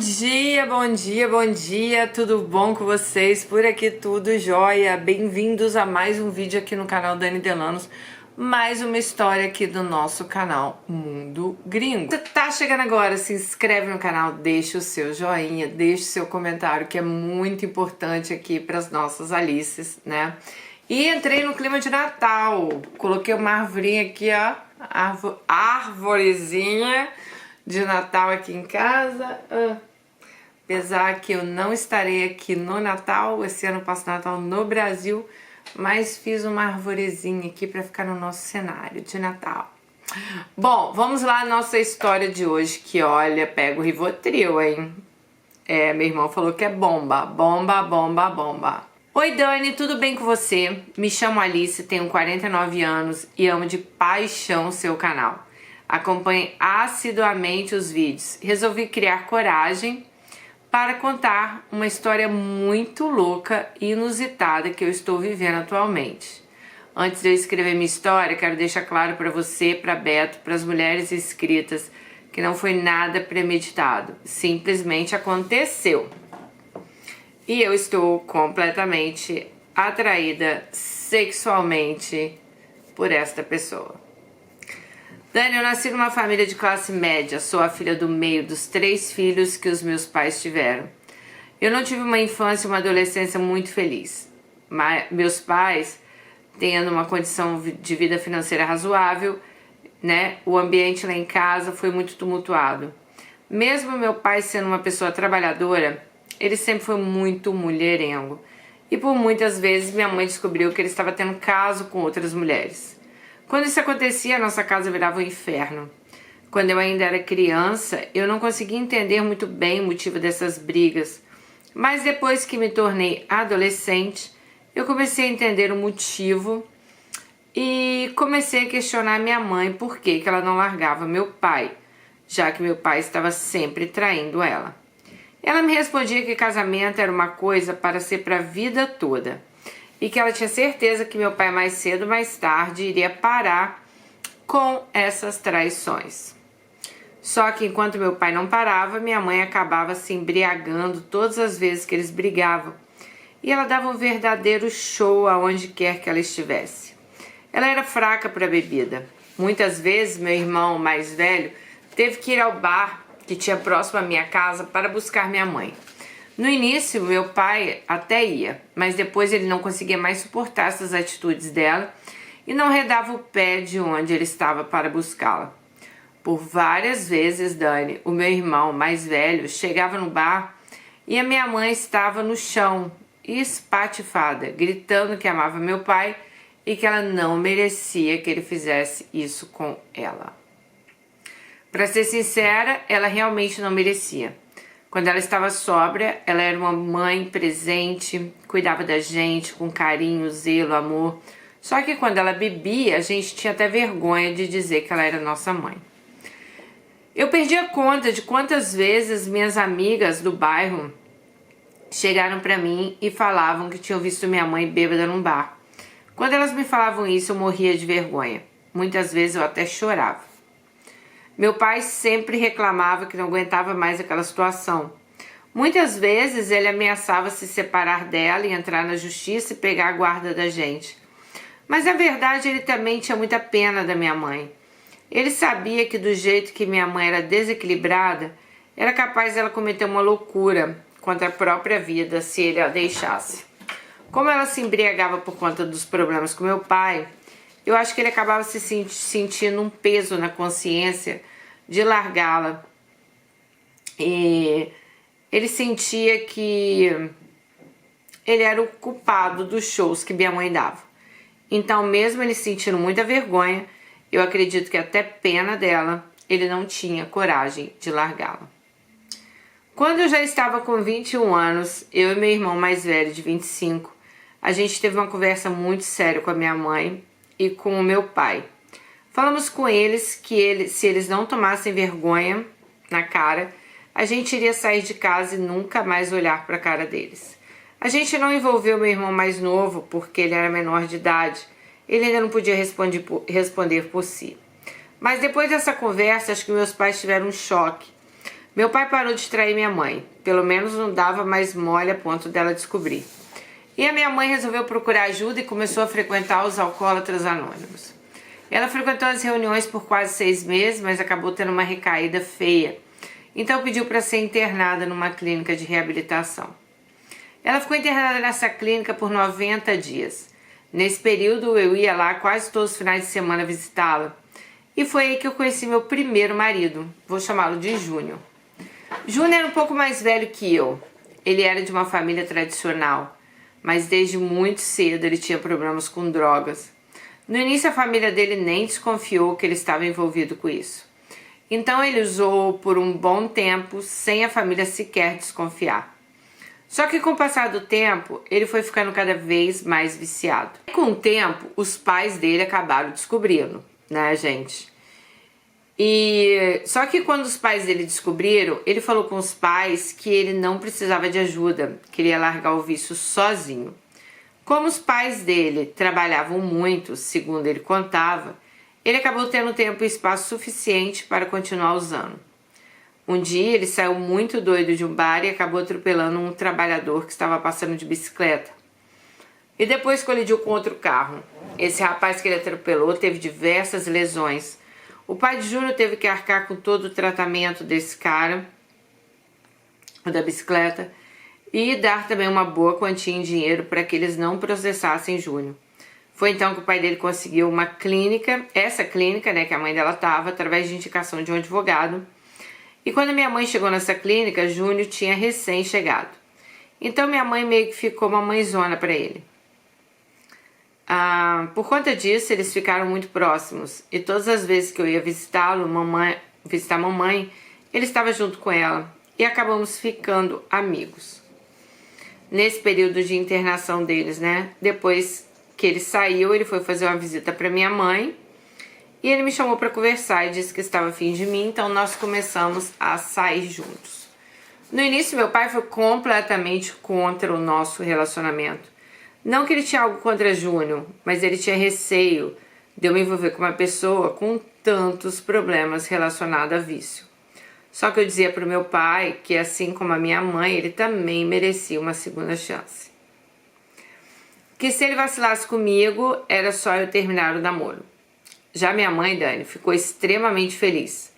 dia, bom dia, bom dia, tudo bom com vocês? Por aqui tudo jóia, bem-vindos a mais um vídeo aqui no canal Dani Delanos, mais uma história aqui do nosso canal Mundo Gringo. Você tá chegando agora, se inscreve no canal, deixa o seu joinha, deixa o seu comentário, que é muito importante aqui para as nossas Alices, né? E entrei no clima de Natal, coloquei uma arvorinha aqui, ó, arvorezinha de Natal aqui em casa. Apesar que eu não estarei aqui no Natal, esse ano eu passo Natal no Brasil, mas fiz uma arvorezinha aqui para ficar no nosso cenário de Natal. Bom, vamos lá à nossa história de hoje, que olha, pega o Rivotril, hein? Meu irmão falou que é bomba, bomba, bomba, bomba. Oi Dani, tudo bem com você? Me chamo Alice, tenho 49 anos e amo de paixão o seu canal. Acompanhe assiduamente os vídeos. Resolvi criar coragem para contar uma história muito louca e inusitada que eu estou vivendo atualmente. Antes de eu escrever minha história, quero deixar claro para você, para Beto, para as mulheres inscritas, que não foi nada premeditado. Simplesmente aconteceu. E eu estou completamente atraída sexualmente por esta pessoa. Dani, eu nasci numa família de classe média, sou a filha do meio dos 3 filhos que os meus pais tiveram. Eu não tive uma infância e uma adolescência muito feliz. Mas meus pais, tendo uma condição de vida financeira razoável, né, o ambiente lá em casa foi muito tumultuado. Mesmo meu pai sendo uma pessoa trabalhadora, ele sempre foi muito mulherengo. E por muitas vezes minha mãe descobriu que ele estava tendo caso com outras mulheres. Quando isso acontecia, a nossa casa virava um inferno. Quando eu ainda era criança, eu não conseguia entender muito bem o motivo dessas brigas. Mas depois que me tornei adolescente, eu comecei a entender o motivo e comecei a questionar minha mãe por que ela não largava meu pai, já que meu pai estava sempre traindo ela. Ela me respondia que casamento era uma coisa para ser para a vida toda. E que ela tinha certeza que meu pai mais cedo ou mais tarde iria parar com essas traições. Só que enquanto meu pai não parava, minha mãe acabava se embriagando todas as vezes que eles brigavam. E ela dava um verdadeiro show aonde quer que ela estivesse. Ela era fraca para a bebida. Muitas vezes meu irmão mais velho teve que ir ao bar que tinha próximo à minha casa para buscar minha mãe. No início, meu pai até ia, mas depois ele não conseguia mais suportar essas atitudes dela e não redava o pé de onde ele estava para buscá-la. Por várias vezes, Dani, o meu irmão mais velho chegava no bar e a minha mãe estava no chão, espatifada, gritando que amava meu pai e que ela não merecia que ele fizesse isso com ela. Para ser sincera, ela realmente não merecia. Quando ela estava sóbria, ela era uma mãe presente, cuidava da gente com carinho, zelo, amor. Só que quando ela bebia, a gente tinha até vergonha de dizer que ela era nossa mãe. Eu perdi a conta de quantas vezes minhas amigas do bairro chegaram para mim e falavam que tinham visto minha mãe bêbada num bar. Quando elas me falavam isso, eu morria de vergonha. Muitas vezes eu até chorava. Meu pai sempre reclamava que não aguentava mais aquela situação. Muitas vezes ele ameaçava se separar dela e entrar na justiça e pegar a guarda da gente. Mas na verdade ele também tinha muita pena da minha mãe. Ele sabia que do jeito que minha mãe era desequilibrada, era capaz dela cometer uma loucura contra a própria vida se ele a deixasse. Como ela se embriagava por conta dos problemas com meu pai, eu acho que ele acabava se sentindo um peso na consciência de largá-la. E ele sentia que ele era o culpado dos shows que minha mãe dava. Então, mesmo ele sentindo muita vergonha, eu acredito que até pena dela, ele não tinha coragem de largá-la. Quando eu já estava com 21 anos, eu e meu irmão mais velho, de 25, a gente teve uma conversa muito séria com a minha mãe e com o meu pai. Falamos com eles que se eles não tomassem vergonha na cara, a gente iria sair de casa e nunca mais olhar para a cara deles. A gente não envolveu meu irmão mais novo porque ele era menor de idade. Ele ainda não podia responder por si. Mas depois dessa conversa, acho que meus pais tiveram um choque. Meu pai parou de trair minha mãe, pelo menos não dava mais mole a ponto dela descobrir. E a minha mãe resolveu procurar ajuda e começou a frequentar os alcoólatras anônimos. Ela frequentou as reuniões por quase 6 meses, mas acabou tendo uma recaída feia. Então pediu para ser internada numa clínica de reabilitação. Ela ficou internada nessa clínica por 90 dias. Nesse período eu ia lá quase todos os finais de semana visitá-la. E foi aí que eu conheci meu primeiro marido, vou chamá-lo de Júnior. Júnior era um pouco mais velho que eu. Ele era de uma família tradicional, mas desde muito cedo ele tinha problemas com drogas. No início a família dele nem desconfiou que ele estava envolvido com isso. Então ele usou por um bom tempo sem a família sequer desconfiar. Só que com o passar do tempo, ele foi ficando cada vez mais viciado. E com o tempo, os pais dele acabaram descobrindo, né, gente? Só que quando os pais dele descobriram, ele falou com os pais que ele não precisava de ajuda, queria largar o vício sozinho. Como os pais dele trabalhavam muito, segundo ele contava, ele acabou tendo tempo e espaço suficiente para continuar usando. Um dia ele saiu muito doido de um bar e acabou atropelando um trabalhador que estava passando de bicicleta. E depois colidiu com outro carro. Esse rapaz que ele atropelou teve diversas lesões. O pai de Júnior teve que arcar com todo o tratamento desse cara, da bicicleta, e dar também uma boa quantia em dinheiro para que eles não processassem Júnior. Foi então que o pai dele conseguiu uma clínica, essa clínica, né, que a mãe dela estava, através de indicação de um advogado. E quando minha mãe chegou nessa clínica, Júnior tinha recém-chegado. Então minha mãe meio que ficou uma mãezona para ele. Por conta disso, eles ficaram muito próximos. E todas as vezes que eu ia visitá-lo, visitar a mamãe, ele estava junto com ela. E acabamos ficando amigos. Nesse período de internação deles, né? Depois que ele saiu, ele foi fazer uma visita para minha mãe. E ele me chamou para conversar e disse que estava afim de mim, então nós começamos a sair juntos. No início, meu pai foi completamente contra o nosso relacionamento. Não que ele tinha algo contra Júnior, mas ele tinha receio de eu me envolver com uma pessoa com tantos problemas relacionados a vício. Só que eu dizia para o meu pai que, assim como a minha mãe, ele também merecia uma segunda chance. Que se ele vacilasse comigo, era só eu terminar o namoro. Já minha mãe, Dani, ficou extremamente feliz.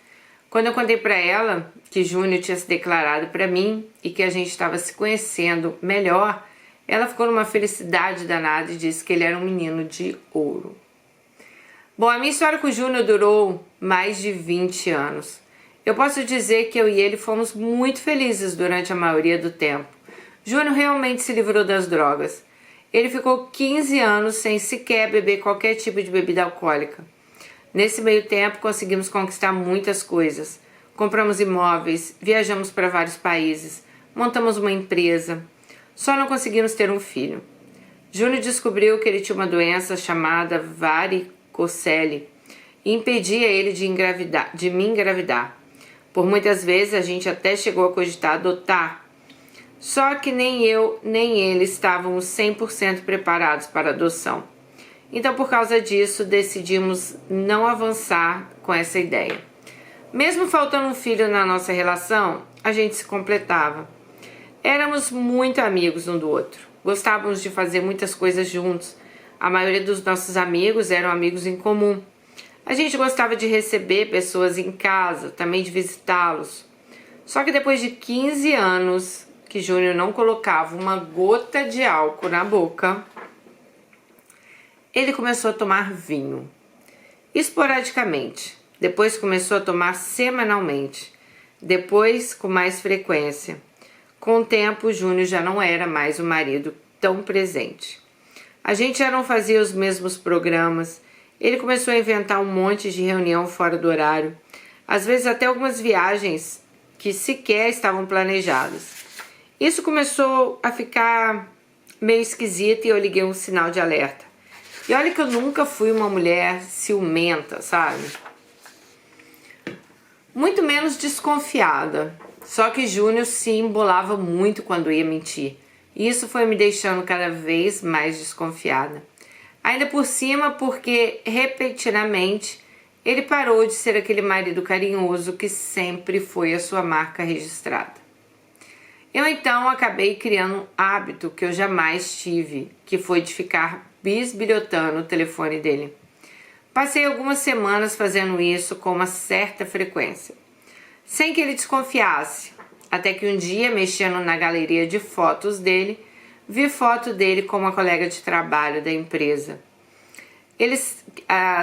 Quando eu contei para ela que Júnior tinha se declarado para mim e que a gente estava se conhecendo melhor, ela ficou numa felicidade danada e disse que ele era um menino de ouro. Bom, a minha história com o Júnior durou mais de 20 anos. Eu posso dizer que eu e ele fomos muito felizes durante a maioria do tempo. Júnior realmente se livrou das drogas. Ele ficou 15 anos sem sequer beber qualquer tipo de bebida alcoólica. Nesse meio tempo, conseguimos conquistar muitas coisas. Compramos imóveis, viajamos para vários países, montamos uma empresa. Só não conseguimos ter um filho. Júnior descobriu que ele tinha uma doença chamada varicocele e impedia ele de me engravidar. Por muitas vezes a gente até chegou a cogitar adotar. Só que nem eu nem ele estávamos 100% preparados para a adoção. Então, por causa disso, decidimos não avançar com essa ideia. Mesmo faltando um filho na nossa relação, a gente se completava. Éramos muito amigos um do outro. Gostávamos de fazer muitas coisas juntos. A maioria dos nossos amigos eram amigos em comum. A gente gostava de receber pessoas em casa, também de visitá-los. Só que depois de 15 anos que Júnior não colocava uma gota de álcool na boca, ele começou a tomar vinho, esporadicamente. Depois começou a tomar semanalmente. Depois com mais frequência. Com o tempo, Júnior já não era mais o marido tão presente. A gente já não fazia os mesmos programas. Ele começou a inventar um monte de reunião fora do horário. Às vezes até algumas viagens que sequer estavam planejadas. Isso começou a ficar meio esquisito e eu liguei um sinal de alerta. E olha que eu nunca fui uma mulher ciumenta, sabe? Muito menos desconfiada. Só que Júnior se embolava muito quando ia mentir. E isso foi me deixando cada vez mais desconfiada. Ainda por cima porque, repetidamente, Ele parou de ser aquele marido carinhoso que sempre foi a sua marca registrada. Eu então acabei criando um hábito que eu jamais tive, que foi de ficar bisbilhotando o telefone dele. Passei algumas semanas fazendo isso com uma certa frequência, sem que ele desconfiasse, até que um dia, mexendo na galeria de fotos dele, vi foto dele com uma colega de trabalho da empresa.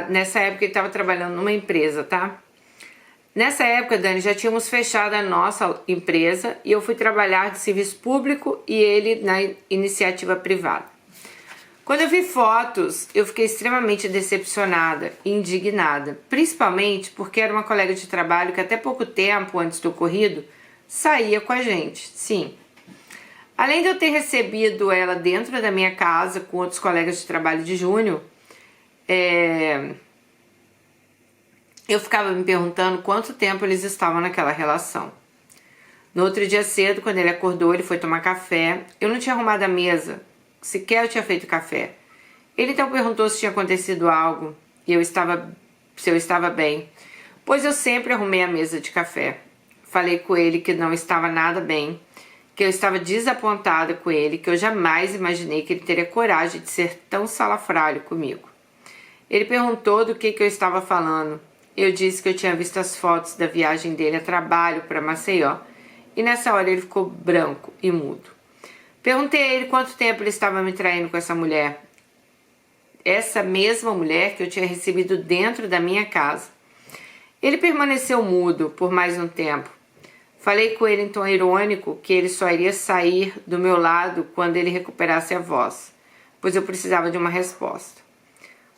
Nessa época ele estava trabalhando numa empresa, tá? Nessa época, Dani, já tínhamos fechado a nossa empresa e eu fui trabalhar de serviço público e ele na iniciativa privada. Quando eu vi fotos, eu fiquei extremamente decepcionada e indignada, principalmente porque era uma colega de trabalho que até pouco tempo antes do ocorrido saía com a gente, sim. Além de eu ter recebido ela dentro da minha casa com outros colegas de trabalho de Júnior, eu ficava me perguntando quanto tempo eles estavam naquela relação. No outro dia cedo, quando ele acordou, ele foi tomar café. Eu não tinha arrumado a mesa, sequer eu tinha feito café. Ele então perguntou se tinha acontecido algo e se eu estava bem, pois eu sempre arrumei a mesa de café. Falei com ele que não estava nada bem, que eu estava desapontada com ele, que eu jamais imaginei que ele teria coragem de ser tão salafrário comigo. Ele perguntou do que eu estava falando. Eu disse que eu tinha visto as fotos da viagem dele a trabalho para Maceió, e nessa hora ele ficou branco e mudo. Perguntei a ele quanto tempo ele estava me traindo com essa mulher. Essa mesma mulher que eu tinha recebido dentro da minha casa. Ele permaneceu mudo por mais um tempo. Falei com ele em tom irônico que ele só iria sair do meu lado quando ele recuperasse a voz, pois eu precisava de uma resposta.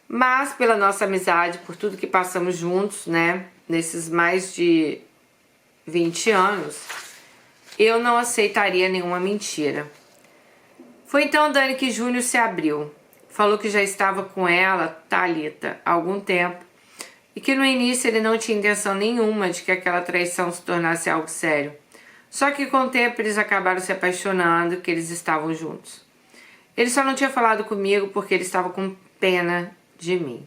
Mas pela nossa amizade, por tudo que passamos juntos, né, nesses mais de 20 anos, eu não aceitaria nenhuma mentira. Foi então, Dani, que Júnior se abriu. Falou que já estava com ela, Thalita, há algum tempo, e que no início ele não tinha intenção nenhuma de que aquela traição se tornasse algo sério. Só que com o tempo eles acabaram se apaixonando, que eles estavam juntos. Ele só não tinha falado comigo porque ele estava com pena de mim.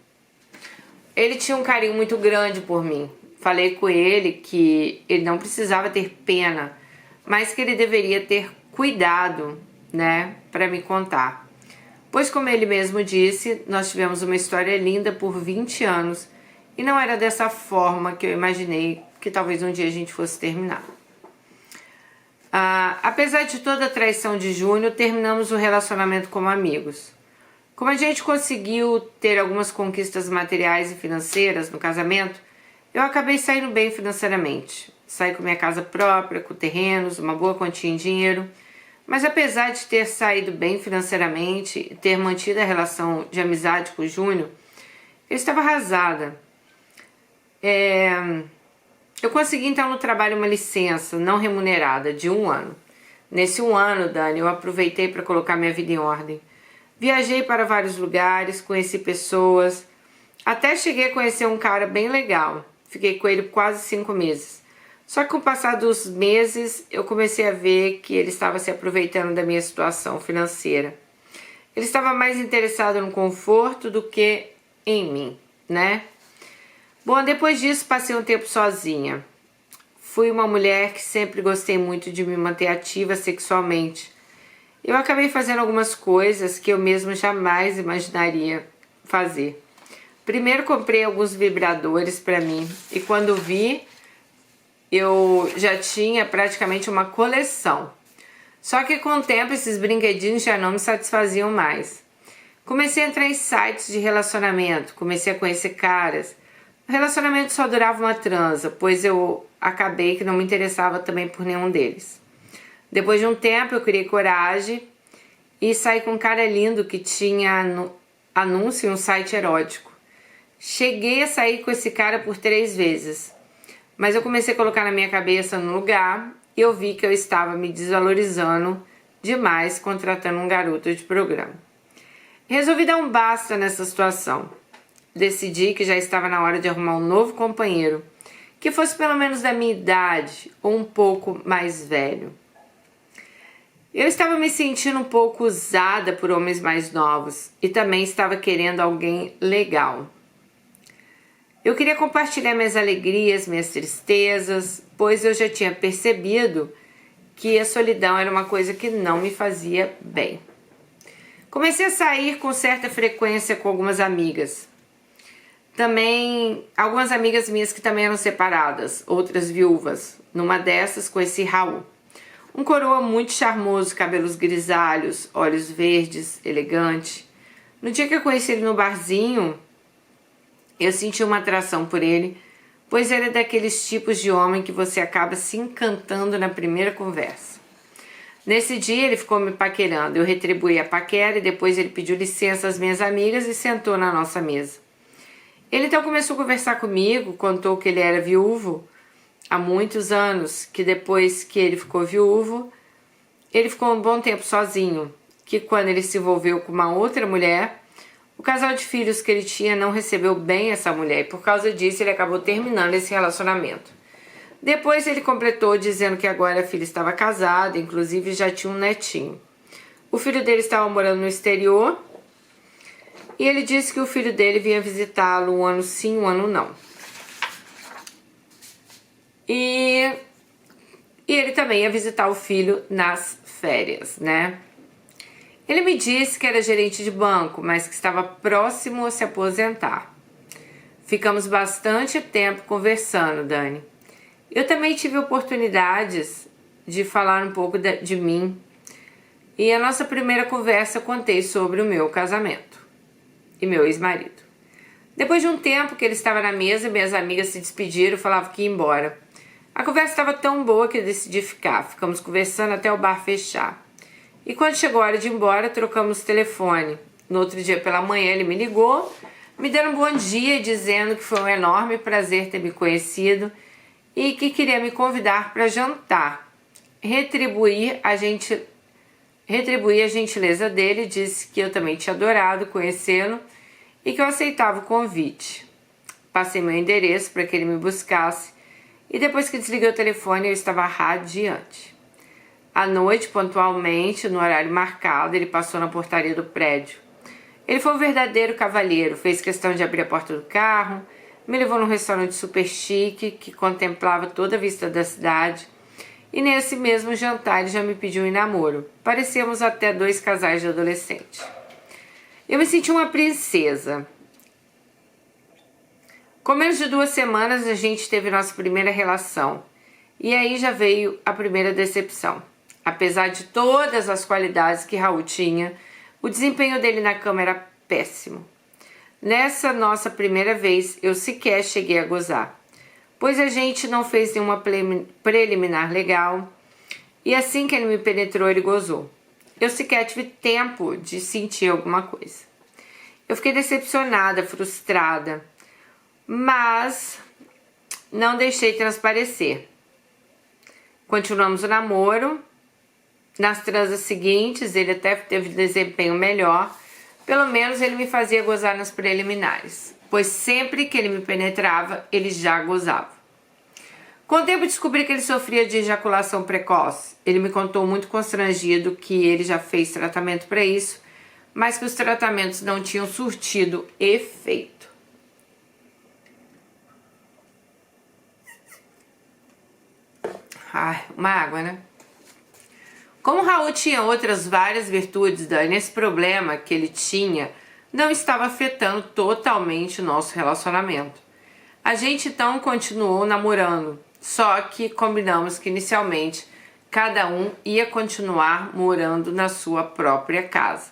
Ele tinha um carinho muito grande por mim. Falei com ele que ele não precisava ter pena, mas que ele deveria ter cuidado, né, para me contar. Pois, como ele mesmo disse, nós tivemos uma história linda por 20 anos e não era dessa forma que eu imaginei que talvez um dia a gente fosse terminar. Apesar de toda a traição de Júnior, terminamos o relacionamento como amigos. Como a gente conseguiu ter algumas conquistas materiais e financeiras no casamento, eu acabei saindo bem financeiramente. Saí com minha casa própria, com terrenos, uma boa quantia em dinheiro. Mas apesar de ter saído bem financeiramente e ter mantido a relação de amizade com o Júnior, eu estava arrasada. Eu consegui então no trabalho uma licença não remunerada de 1 ano. Nesse 1 ano, Dani, eu aproveitei para colocar minha vida em ordem. Viajei para vários lugares, conheci pessoas, até cheguei a conhecer um cara bem legal. Fiquei com ele por quase 5 meses. Só que com o passar dos meses, eu comecei a ver que ele estava se aproveitando da minha situação financeira. Ele estava mais interessado no conforto do que em mim, né? Bom, depois disso, passei um tempo sozinha. Fui uma mulher que sempre gostei muito de me manter ativa sexualmente. Eu acabei fazendo algumas coisas que eu mesmo jamais imaginaria fazer. Primeiro comprei alguns vibradores para mim e quando vi, eu já tinha praticamente uma coleção. Só que com o tempo esses brinquedinhos já não me satisfaziam mais. Comecei a entrar em sites de relacionamento, comecei a conhecer caras. O relacionamento só durava uma transa, pois eu acabei que não me interessava também por nenhum deles. Depois de um tempo eu criei coragem e saí com um cara lindo que tinha anúncio em um site erótico. Cheguei a sair com esse cara por 3 vezes, mas eu comecei a colocar na minha cabeça no lugar e eu vi que eu estava me desvalorizando demais contratando um garoto de programa. Resolvi dar um basta nessa situação. Decidi que já estava na hora de arrumar um novo companheiro, que fosse pelo menos da minha idade ou um pouco mais velho. Eu estava me sentindo um pouco usada por homens mais novos e também estava querendo alguém legal. Eu queria compartilhar minhas alegrias, minhas tristezas, pois eu já tinha percebido que a solidão era uma coisa que não me fazia bem. Comecei a sair com certa frequência com algumas amigas. Também, algumas amigas minhas que também eram separadas, outras viúvas. Numa dessas, conheci Raul. Um coroa muito charmoso, cabelos grisalhos, olhos verdes, elegante. No dia que eu conheci ele no barzinho, eu senti uma atração por ele, pois ele é daqueles tipos de homem que você acaba se encantando na primeira conversa. Nesse dia ele ficou me paquerando, eu retribuí a paquera e depois ele pediu licença às minhas amigas e sentou na nossa mesa. Ele então começou a conversar comigo, contou que ele era viúvo há muitos anos, que depois que ele ficou viúvo, ele ficou um bom tempo sozinho, que quando ele se envolveu com uma outra mulher, o casal de filhos que ele tinha não recebeu bem essa mulher e por causa disso ele acabou terminando esse relacionamento. Depois ele completou dizendo que agora a filha estava casada, inclusive já tinha um netinho. O filho dele estava morando no exterior e ele disse que o filho dele vinha visitá-lo um ano sim, um ano não. E ele também ia visitar o filho nas férias, né? Ele me disse que era gerente de banco, mas que estava próximo a se aposentar. Ficamos bastante tempo conversando, Dani. Eu também tive oportunidades de falar um pouco de mim. E a nossa primeira conversa eu contei sobre o meu casamento e meu ex-marido. Depois de um tempo que ele estava na mesa, minhas amigas se despediram e falavam que ia embora. A conversa estava tão boa que eu decidi ficar. Ficamos conversando até o bar fechar. E quando chegou a hora de ir embora, trocamos telefone. No outro dia pela manhã ele me ligou, me dando um bom dia, dizendo que foi um enorme prazer ter me conhecido e que queria me convidar para jantar. Retribuir a gentileza dele, disse que eu também tinha adorado conhecê-lo e que eu aceitava o convite. Passei meu endereço para que ele me buscasse e depois que desliguei o telefone eu estava radiante. À noite, pontualmente, no horário marcado, ele passou na portaria do prédio. Ele foi um verdadeiro cavalheiro, fez questão de abrir a porta do carro, me levou num restaurante super chique que contemplava toda a vista da cidade e nesse mesmo jantar ele já me pediu em namoro. Parecíamos até dois casais de adolescente. Eu me senti uma princesa. Com menos de 2 semanas a gente teve nossa primeira relação e aí já veio a primeira decepção. Apesar de todas as qualidades que Raul tinha, o desempenho dele na cama era péssimo. Nessa nossa primeira vez, eu sequer cheguei a gozar, pois a gente não fez nenhuma preliminar legal e assim que ele me penetrou, ele gozou. Eu sequer tive tempo de sentir alguma coisa. Eu fiquei decepcionada, frustrada, mas não deixei transparecer. Continuamos o namoro. Nas transas seguintes, ele até teve desempenho melhor. Pelo menos ele me fazia gozar nas preliminares, pois sempre que ele me penetrava, ele já gozava. Com o tempo descobri que ele sofria de ejaculação precoce. Ele me contou muito constrangido que ele já fez tratamento para isso, mas que os tratamentos não tinham surtido efeito. Ai, uma água, né? Como Raul tinha outras várias virtudes, Dani, esse problema que ele tinha não estava afetando totalmente o nosso relacionamento. A gente então continuou namorando, só que combinamos que inicialmente cada um ia continuar morando na sua própria casa.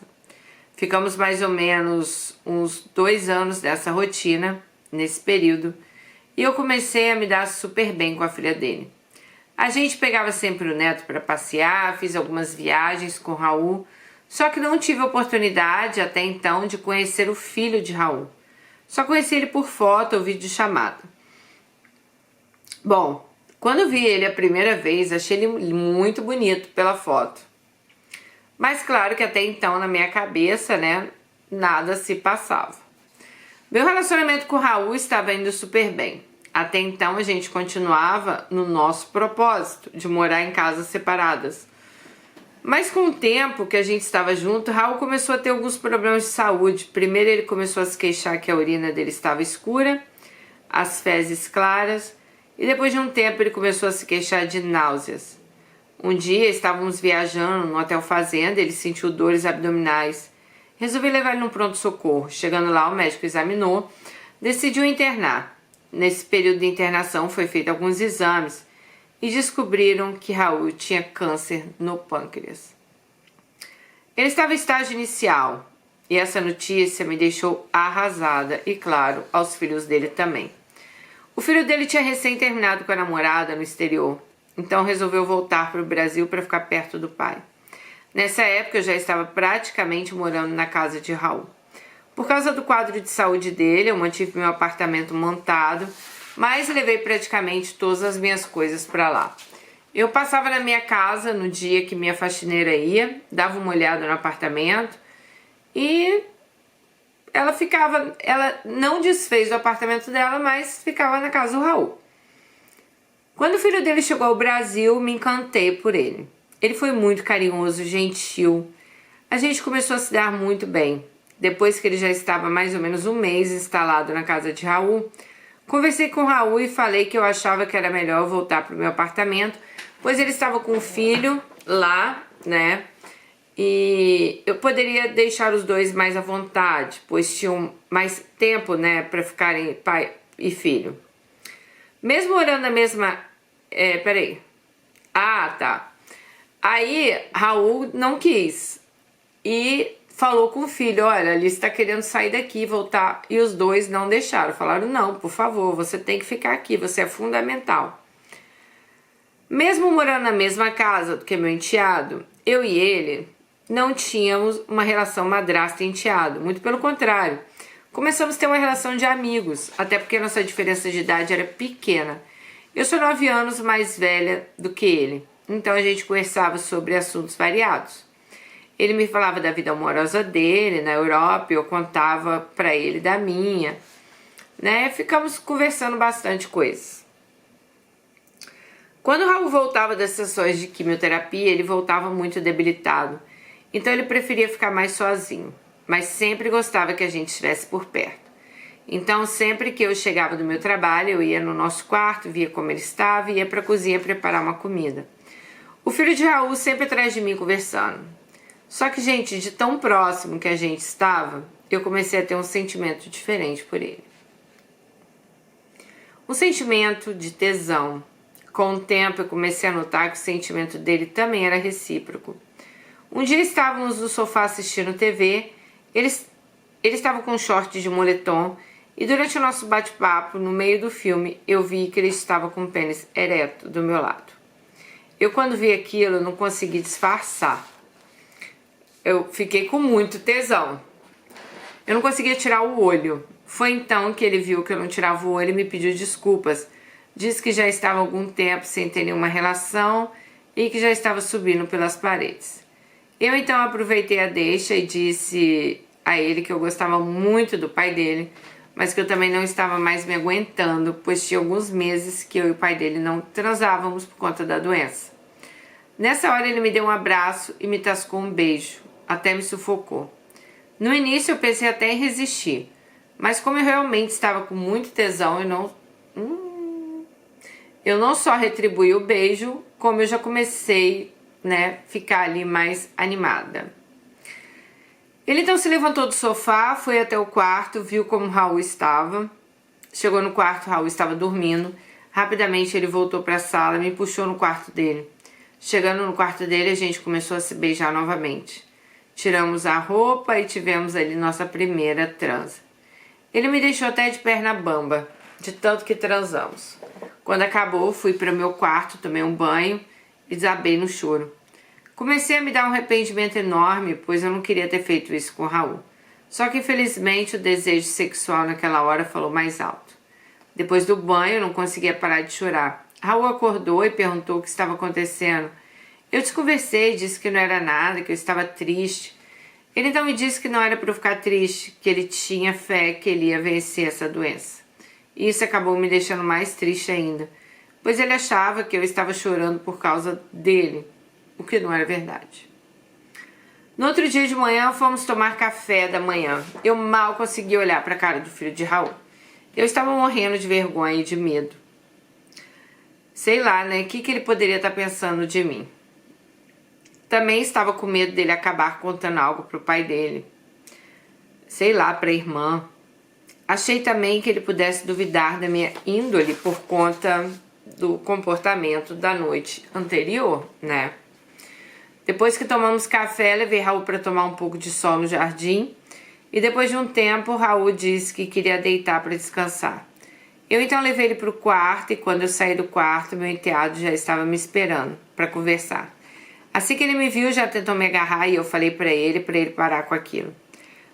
Ficamos mais ou menos uns 2 anos nessa rotina, nesse período, e eu comecei a me dar super bem com a filha dele. A gente pegava sempre o neto para passear, fiz algumas viagens com Raul, só que não tive oportunidade até então de conhecer o filho de Raul. Só conheci ele por foto ou videochamada. Bom, quando vi ele a primeira vez, achei ele muito bonito pela foto. Mas claro que até então na minha cabeça, né, nada se passava. Meu relacionamento com o Raul estava indo super bem. Até então a gente continuava no nosso propósito de morar em casas separadas. Mas com o tempo que a gente estava junto, Raul começou a ter alguns problemas de saúde. Primeiro ele começou a se queixar que a urina dele estava escura. as fezes claras, e depois de um tempo ele começou a se queixar de náuseas. Um dia estávamos viajando no hotel fazenda, ele sentiu dores abdominais. Resolvi levar ele no pronto-socorro. Chegando lá, o médico examinou, decidiu internar. Nesse período de internação foi feito alguns exames e descobriram que Raul tinha câncer no pâncreas. Ele estava em estágio inicial e essa notícia me deixou arrasada e, claro, aos filhos dele também. O filho dele tinha recém terminado com a namorada no exterior, então resolveu voltar para o Brasil para ficar perto do pai. Nessa época eu já estava praticamente morando na casa de Raul. Por causa do quadro de saúde dele, eu mantive meu apartamento montado, mas levei praticamente todas as minhas coisas para lá. Eu passava na minha casa no dia que minha faxineira ia, dava uma olhada no apartamento e ela não desfez o apartamento dela, mas ficava na casa do Raul. Quando o filho dele chegou ao Brasil, me encantei por ele. Ele foi muito carinhoso, gentil. A gente começou a se dar muito bem. Depois que ele já estava mais ou menos um mês instalado na casa de Raul, conversei com Raul e falei que eu achava que era melhor voltar para o meu apartamento, pois ele estava com um filho lá, né? E eu poderia deixar os dois mais à vontade, pois tinham mais tempo, né, para ficarem pai e filho. Mesmo morando na mesma... peraí. Ah, tá. Aí Raul não quis e falou com o filho, olha, ele está querendo sair daqui e voltar, e os dois não deixaram, falaram, não, por favor, você tem que ficar aqui, você é fundamental. Mesmo morando na mesma casa do que meu enteado, eu e ele não tínhamos uma relação madrasta e enteado, muito pelo contrário, começamos a ter uma relação de amigos, até porque nossa diferença de idade era pequena. Eu sou 9 anos mais velha do que ele, então a gente conversava sobre assuntos variados. Ele me falava da vida amorosa dele na Europa, eu contava pra ele da minha, né? Ficamos conversando bastante coisas. Quando o Raul voltava das sessões de quimioterapia, ele voltava muito debilitado, então ele preferia ficar mais sozinho, mas sempre gostava que a gente estivesse por perto. Então, sempre que eu chegava do meu trabalho, eu ia no nosso quarto, via como ele estava e ia para a cozinha preparar uma comida. O filho de Raul sempre atrás de mim conversando. Só que, gente, de tão próximo que a gente estava, eu comecei a ter um sentimento diferente por ele. Um sentimento de tesão. Com o tempo, eu comecei a notar que o sentimento dele também era recíproco. Um dia estávamos no sofá assistindo TV, ele estava com um short de moletom e durante o nosso bate-papo, no meio do filme, eu vi que ele estava com o pênis ereto do meu lado. Eu, quando vi aquilo, não consegui disfarçar. Eu fiquei com muito tesão. Eu não conseguia tirar o olho. Foi então que ele viu que eu não tirava o olho e me pediu desculpas. Disse que já estava há algum tempo sem ter nenhuma relação e que já estava subindo pelas paredes. Eu então aproveitei a deixa e disse a ele que eu gostava muito do pai dele, mas que eu também não estava mais me aguentando, pois tinha alguns meses que eu e o pai dele não transávamos por conta da doença. Nessa hora ele me deu um abraço e me tascou um beijo, até me sufocou. No início eu pensei até em resistir, mas como eu realmente estava com muito tesão, eu não só retribuí o beijo, como eu já comecei, né, ficar ali mais animada. Ele então se levantou do sofá, foi até o quarto, viu como Raul estava. Chegou no quarto, Raul estava dormindo. Rapidamente ele voltou para a sala e me puxou no quarto dele. Chegando no quarto dele, a gente começou a se beijar novamente. Tiramos a roupa e tivemos ali nossa primeira transa. Ele me deixou até de perna bamba, de tanto que transamos. Quando acabou, fui para o meu quarto, tomei um banho e desabei no choro. Comecei a me dar um arrependimento enorme, pois eu não queria ter feito isso com o Raul. Só que infelizmente o desejo sexual naquela hora falou mais alto. Depois do banho eu não conseguia parar de chorar. Raul acordou e perguntou o que estava acontecendo. Eu desconversei, disse que não era nada, que eu estava triste. Ele então me disse que não era para eu ficar triste, que ele tinha fé que ele ia vencer essa doença. E isso acabou me deixando mais triste ainda, pois ele achava que eu estava chorando por causa dele, o que não era verdade. No outro dia de manhã, fomos tomar café da manhã. Eu mal consegui olhar para a cara do filho de Raul. Eu estava morrendo de vergonha e de medo. Sei lá, né? O que ele poderia estar pensando de mim? Também estava com medo dele acabar contando algo pro pai dele. Sei lá, pra irmã. Achei também que ele pudesse duvidar da minha índole por conta do comportamento da noite anterior, né? Depois que tomamos café, levei Raul para tomar um pouco de sol no jardim. E depois de um tempo, Raul disse que queria deitar para descansar. Eu então levei ele para o quarto e quando eu saí do quarto, meu enteado já estava me esperando para conversar. Assim que ele me viu, já tentou me agarrar e eu falei para ele parar com aquilo.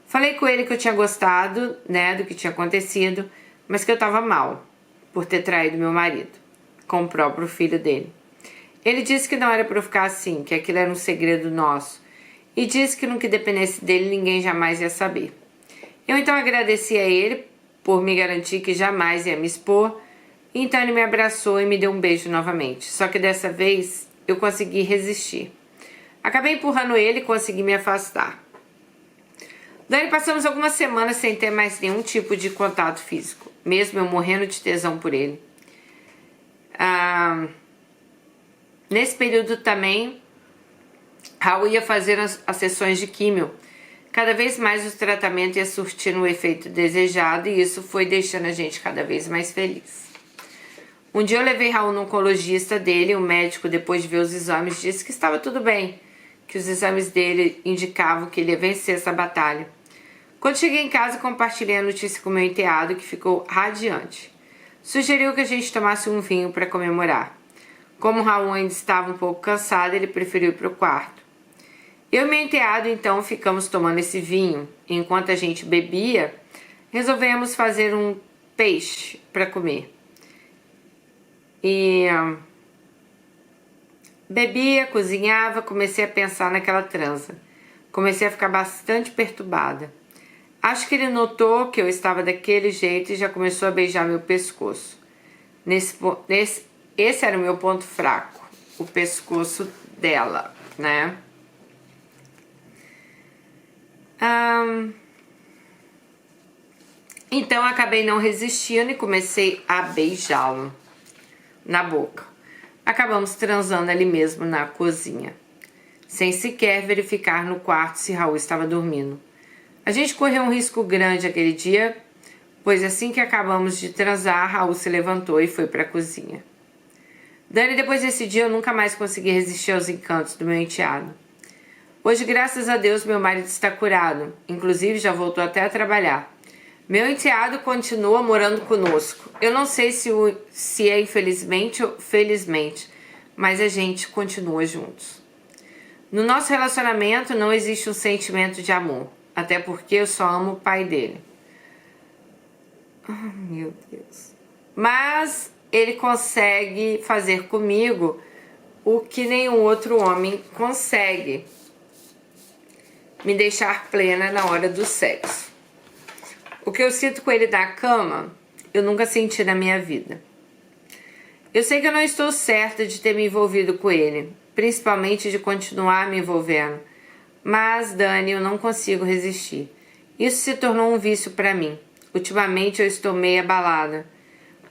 Falei com ele que eu tinha gostado, né, do que tinha acontecido, mas que eu estava mal por ter traído meu marido com o próprio filho dele. Ele disse que não era para eu ficar assim, que aquilo era um segredo nosso, e disse que no que dependesse dele ninguém jamais ia saber. Eu então agradeci a ele por me garantir que jamais ia me expor, e então ele me abraçou e me deu um beijo novamente, só que dessa vez eu consegui resistir. Acabei empurrando ele e consegui me afastar. Daí passamos algumas semanas sem ter mais nenhum tipo de contato físico, mesmo eu morrendo de tesão por ele. Nesse período também, Raul ia fazer as sessões de químio. Cada vez mais o tratamento ia surtindo o efeito desejado e isso foi deixando a gente cada vez mais feliz. Um dia eu levei Raul no oncologista dele e o médico, depois de ver os exames, disse que estava tudo bem, que os exames dele indicavam que ele ia vencer essa batalha. Quando cheguei em casa, compartilhei a notícia com meu enteado, que ficou radiante. Sugeriu que a gente tomasse um vinho para comemorar. Como Raul ainda estava um pouco cansado, ele preferiu ir para o quarto. Eu e meu enteado, então, ficamos tomando esse vinho. Enquanto a gente bebia, resolvemos fazer um peixe para comer. E bebia, cozinhava, comecei a pensar naquela transa. Comecei a ficar bastante perturbada. Acho que ele notou que eu estava daquele jeito e já começou a beijar meu pescoço. Esse era o meu ponto fraco, o pescoço dela, né? Então acabei não resistindo e comecei a beijá-lo na boca. Acabamos transando ali mesmo na cozinha, sem sequer verificar no quarto se Raul estava dormindo. A gente correu um risco grande aquele dia, pois assim que acabamos de transar, Raul se levantou e foi para a cozinha. Dani, depois desse dia eu nunca mais consegui resistir aos encantos do meu enteado. Hoje, graças a Deus, meu marido está curado, inclusive já voltou até a trabalhar. Meu enteado continua morando conosco. Eu não sei se é infelizmente ou felizmente, mas a gente continua juntos. No nosso relacionamento não existe um sentimento de amor, até porque eu só amo o pai dele. Oh, meu Deus. Mas ele consegue fazer comigo o que nenhum outro homem consegue. Me deixar plena na hora do sexo. O que eu sinto com ele na cama, eu nunca senti na minha vida. Eu sei que eu não estou certa de ter me envolvido com ele, principalmente de continuar me envolvendo. Mas, Dani, eu não consigo resistir. Isso se tornou um vício para mim. Ultimamente eu estou meio abalada,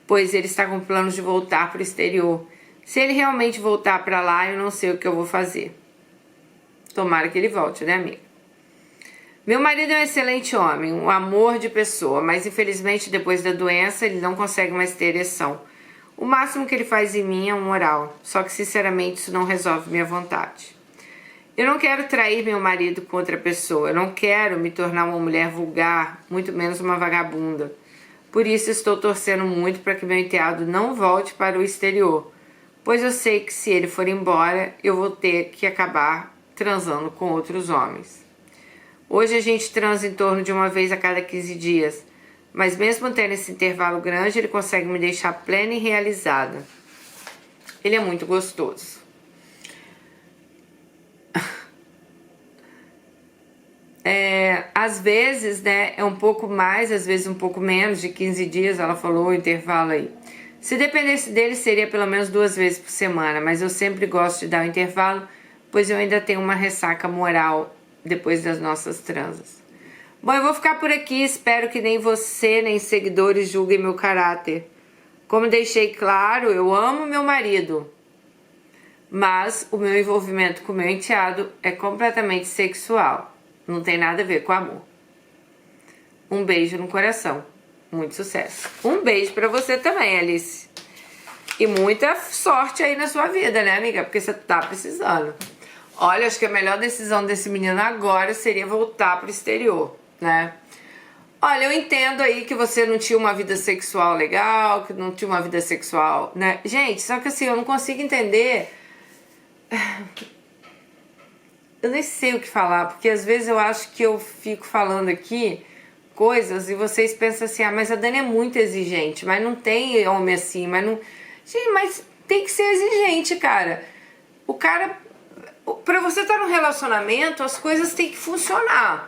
pois ele está com planos de voltar para o exterior. Se ele realmente voltar para lá, eu não sei o que eu vou fazer. Tomara que ele volte, né, amiga? Meu marido é um excelente homem, um amor de pessoa, mas infelizmente depois da doença ele não consegue mais ter ereção. O máximo que ele faz em mim é um oral, só que sinceramente isso não resolve minha vontade. Eu não quero trair meu marido com outra pessoa, eu não quero me tornar uma mulher vulgar, muito menos uma vagabunda. Por isso estou torcendo muito para que meu enteado não volte para o exterior, pois eu sei que se ele for embora, eu vou ter que acabar transando com outros homens. Hoje a gente transa em torno de uma vez a cada 15 dias, mas mesmo tendo esse intervalo grande, ele consegue me deixar plena e realizada. Ele é muito gostoso. Às vezes, né, é um pouco mais, às vezes um pouco menos de 15 dias, ela falou o intervalo aí. Se dependesse dele, seria pelo menos 2 vezes por semana, mas eu sempre gosto de dar o intervalo, pois eu ainda tenho uma ressaca moral depois das nossas transas. Bom, eu vou ficar por aqui. Espero que nem você, nem seguidores julguem meu caráter. Como deixei claro, eu amo meu marido. Mas o meu envolvimento com o meu enteado é completamente sexual. Não tem nada a ver com amor. Um beijo no coração. Muito sucesso. Um beijo pra você também, Alice. E muita sorte aí na sua vida, né, amiga? Porque você tá precisando. Olha, acho que a melhor decisão desse menino agora seria voltar pro exterior, né? Olha, eu entendo aí que você não tinha uma vida sexual legal, que não tinha uma vida sexual, né? Gente, só que assim, eu não consigo entender. Eu nem sei o que falar, porque às vezes eu acho que eu fico falando aqui coisas e vocês pensam assim, ah, mas a Dani é muito exigente, mas não tem homem assim, mas não... Gente, mas tem que ser exigente, cara. O cara... Pra você estar num relacionamento, as coisas têm que funcionar.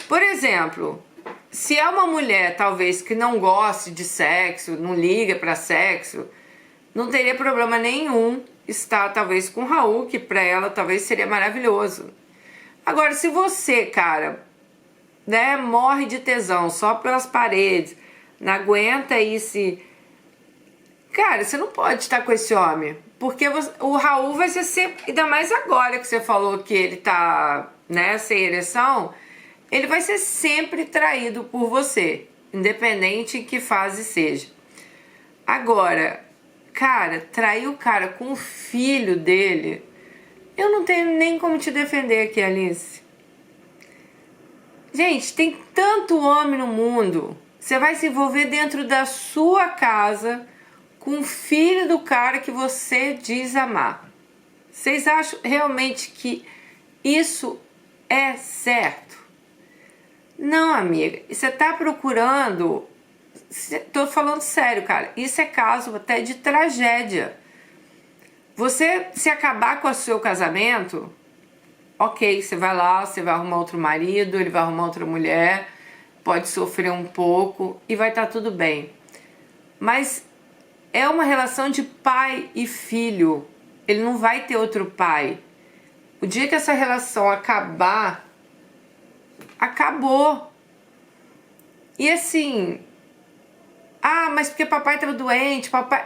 Por exemplo, se é uma mulher, talvez, que não goste de sexo, não liga pra sexo, não teria problema nenhum estar, talvez, com o Raul, que pra ela, talvez, seria maravilhoso. Agora, se você, cara, né, morre de tesão só pelas paredes, não aguenta isso, cara, você não pode estar com esse homem, porque o Raul vai ser sempre, ainda mais agora que você falou que ele tá, né, sem ereção, ele vai ser sempre traído por você, independente em que fase seja. Agora, cara, trair o cara com o filho dele, eu não tenho nem como te defender aqui, Alice. Gente, tem tanto homem no mundo. Você vai se envolver dentro da sua casa com o filho do cara que você diz amar. Vocês acham realmente que isso é certo? Não, amiga. Você tá procurando... Tô falando sério, cara. Isso é caso até de tragédia. Você se acabar com o seu casamento... Ok, você vai lá, você vai arrumar outro marido, ele vai arrumar outra mulher, pode sofrer um pouco e vai estar tudo bem. Mas é uma relação de pai e filho. Ele não vai ter outro pai. O dia que essa relação acabar, acabou. E assim, ah, mas porque papai estava doente, papai...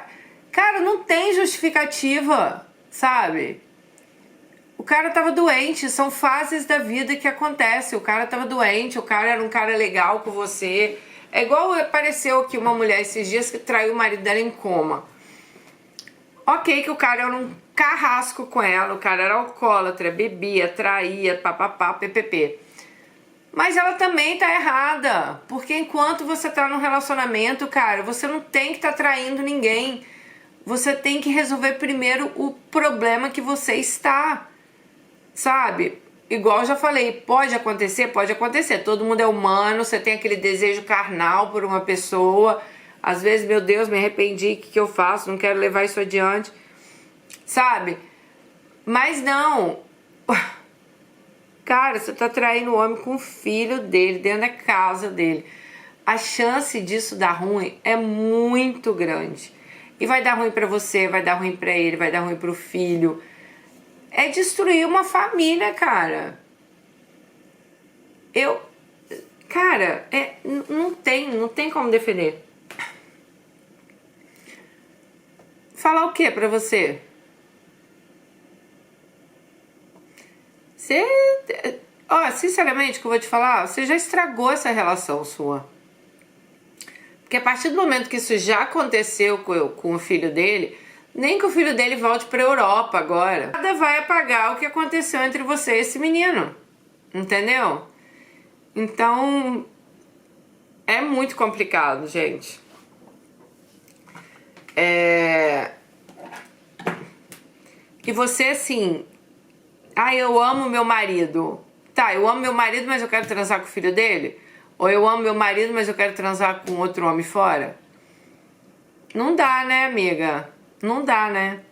Cara, não tem justificativa, sabe? O cara tava doente, são fases da vida que acontecem. O cara tava doente, o cara era um cara legal com você. É igual apareceu aqui uma mulher esses dias que traiu o marido dela em coma. Ok, que o cara era um carrasco com ela, o cara era alcoólatra, bebia, traía, papapá, ppp. Mas ela também tá errada, porque enquanto você tá num relacionamento, cara, você não tem que estar traindo ninguém. Você tem que resolver primeiro o problema que você está. Sabe? Igual eu já falei, pode acontecer? Pode acontecer. Todo mundo é humano, você tem aquele desejo carnal por uma pessoa. Às vezes, meu Deus, me arrependi, o que eu faço? Não quero levar isso adiante. Sabe? Mas não. Cara, você tá traindo o homem com o filho dele, dentro da casa dele. A chance disso dar ruim é muito grande. E vai dar ruim pra você, vai dar ruim pra ele, vai dar ruim pro filho. É destruir uma família, cara. Cara, não tem como defender. Falar o que pra você? Ó, sinceramente, que eu vou te falar, você já estragou essa relação sua. Porque a partir do momento que isso já aconteceu com o filho dele, nem que o filho dele volte pra Europa agora, nada vai apagar o que aconteceu entre você e esse menino. Entendeu? Então, é muito complicado, gente. E você, assim... Ah, eu amo meu marido. Tá, eu amo meu marido, mas eu quero transar com o filho dele? Ou eu amo meu marido, mas eu quero transar com outro homem fora? Não dá, né, amiga? Não dá, né?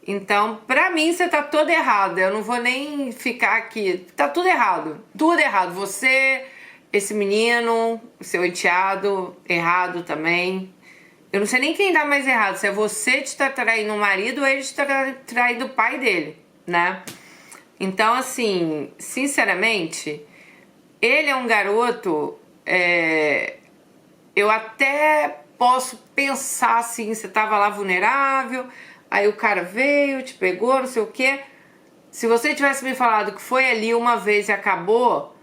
Então, pra mim, você tá toda errada. Eu não vou nem ficar aqui. Tá tudo errado. Tudo errado. Você, esse menino, seu enteado, errado também. Eu não sei nem quem tá mais errado. Se é você que tá traindo o marido ou ele está traindo o pai dele, né? Então, assim, sinceramente, Ele é um garoto, eu até posso pensar assim, você tava lá vulnerável, aí o cara veio, te pegou, não sei o quê. Se você tivesse me falado que foi ali uma vez e acabou,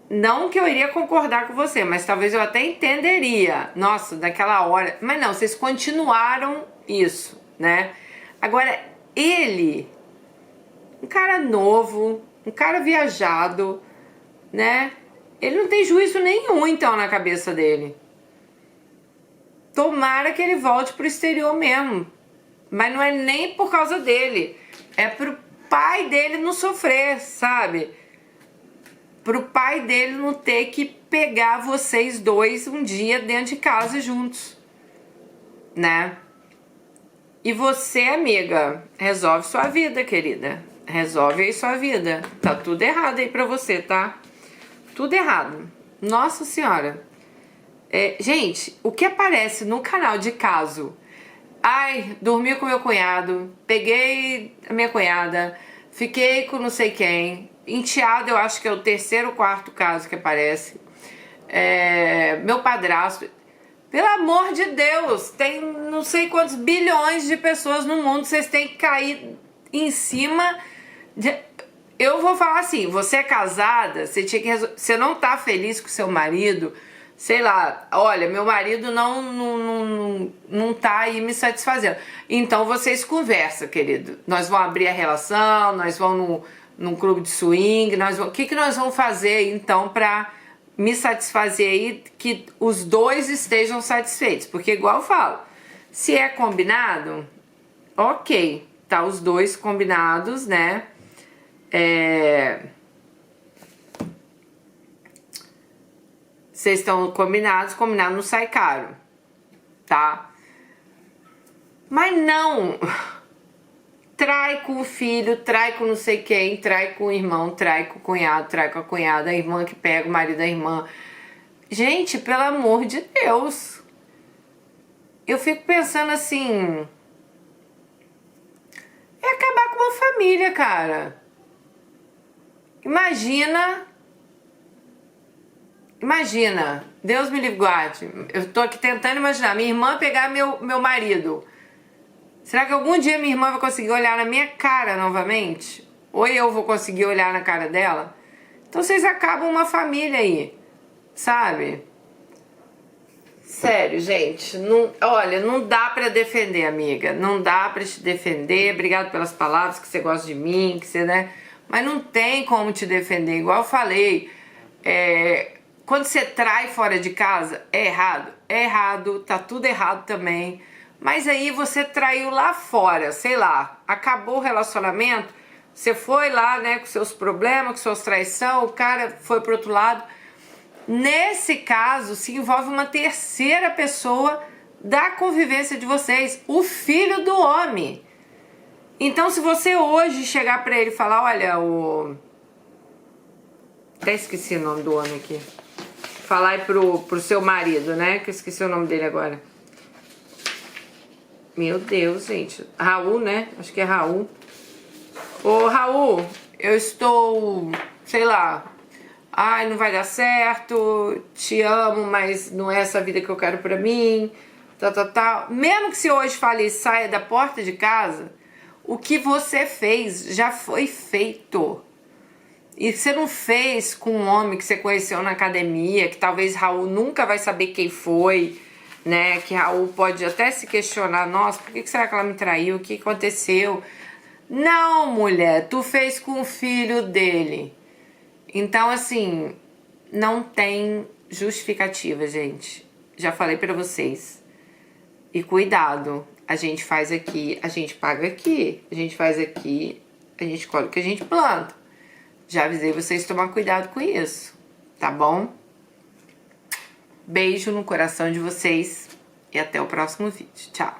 não que eu iria concordar com você, mas talvez eu até entenderia. Nossa, daquela hora. Mas não, vocês continuaram isso, né? Agora, ele, um cara novo, um cara viajado, né? Ele não tem juízo nenhum, então, na cabeça dele. Tomara que ele volte pro exterior mesmo. Mas não é nem por causa dele. É pro pai dele não sofrer, sabe? Pro pai dele não ter que pegar vocês dois um dia dentro de casa juntos, né? E você, amiga, resolve sua vida, querida. Resolve aí sua vida. Tá tudo errado aí pra você, tá? Tudo errado. Nossa Senhora. Gente, o que aparece no canal de caso? Ai, dormi com meu cunhado, peguei a minha cunhada, fiquei com não sei quem. Enteado, eu acho que é o terceiro ou quarto caso que aparece. Meu padrasto. Pelo amor de Deus, tem não sei quantos bilhões de pessoas no mundo, vocês têm que cair em cima de... Eu vou falar assim, você é casada, você tinha que você não tá feliz com seu marido, sei lá, olha, meu marido não tá aí me satisfazendo. Então vocês conversam, querido. Nós vamos abrir a relação, nós vamos num clube de swing, o que nós vamos fazer então pra me satisfazer aí, que os dois estejam satisfeitos? Porque igual eu falo, se é combinado, ok, tá os dois combinados, né? Vocês estão combinados não sai caro, tá? Mas não trai com o filho, trai com não sei quem, trai com o irmão, trai com o cunhado, trai com a cunhada, a irmã que pega o marido da irmã. Gente, pelo amor de Deus. Eu fico pensando assim, é acabar com uma família, cara. Imagina, Deus me livre guarde. Eu tô aqui tentando imaginar, minha irmã pegar meu marido. Será que algum dia minha irmã vai conseguir olhar na minha cara novamente? Ou eu vou conseguir olhar na cara dela? Então vocês acabam uma família aí, sabe? Sério, gente, olha, não dá pra defender, amiga. Não dá pra te defender. Obrigado pelas palavras, que você gosta de mim, que você, né? Mas não tem como te defender, igual eu falei. Quando você trai fora de casa, é errado, tá tudo errado também. Mas aí você traiu lá fora, sei lá, acabou o relacionamento, você foi lá, né, com seus problemas, com suas traições, o cara foi pro outro lado. Nesse caso, se envolve uma terceira pessoa da convivência de vocês, o filho do homem. Então, se você hoje chegar pra ele e falar, olha, até esqueci o nome do homem aqui. Falar aí pro seu marido, né, que eu esqueci o nome dele agora. Meu Deus, gente. Raul, né? Acho que é Raul. Ô, Raul, eu estou, sei lá, ai, não vai dar certo, te amo, mas não é essa vida que eu quero pra mim, tal. Mesmo que se hoje fale saia da porta de casa, o que você fez já foi feito. E você não fez com um homem que você conheceu na academia, que talvez Raul nunca vai saber quem foi, né? Que Raul pode até se questionar, nossa, por que será que ela me traiu? O que aconteceu? Não, mulher, tu fez com o filho dele. Então, assim, não tem justificativa, gente. Já falei pra vocês. E cuidado, a gente faz aqui, a gente paga aqui, a gente faz aqui, a gente colhe o que a gente planta. Já avisei vocês tomar cuidado com isso, tá bom? Beijo no coração de vocês e até o próximo vídeo. Tchau!